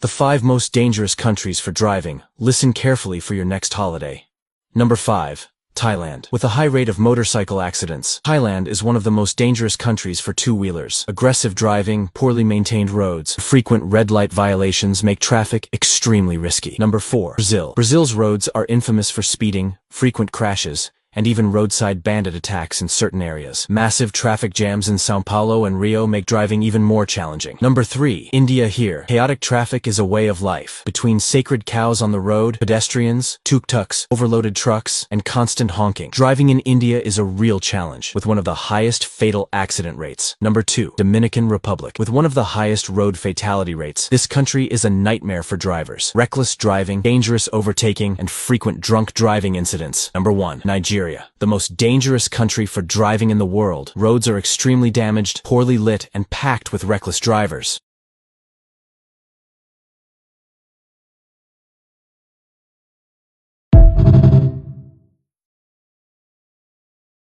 The 5 most dangerous countries for driving. Listen carefully for your next holiday. Number 5. Thailand. With a high rate of motorcycle accidents, Thailand is one of the most dangerous countries for two-wheelers. Aggressive driving, poorly maintained roads, frequent red light violations make traffic extremely risky. Number 4. Brazil. Brazil's roads are infamous for speeding, frequent crashes, and even roadside bandit attacks in certain areas. Massive traffic jams in São Paulo and Rio make driving even more challenging. Number 3. India. Here, chaotic traffic is a way of life. Between sacred cows on the road, pedestrians, tuk-tuks, overloaded trucks, and constant honking, driving in India is a real challenge, with one of the highest fatal accident rates. Number 2. Dominican Republic. With one of the highest road fatality rates, this country is a nightmare for drivers. Reckless driving, dangerous overtaking, and frequent drunk driving incidents. Number 1. Nigeria. The most dangerous country for driving in the world. Roads are extremely damaged, poorly lit, and packed with reckless drivers.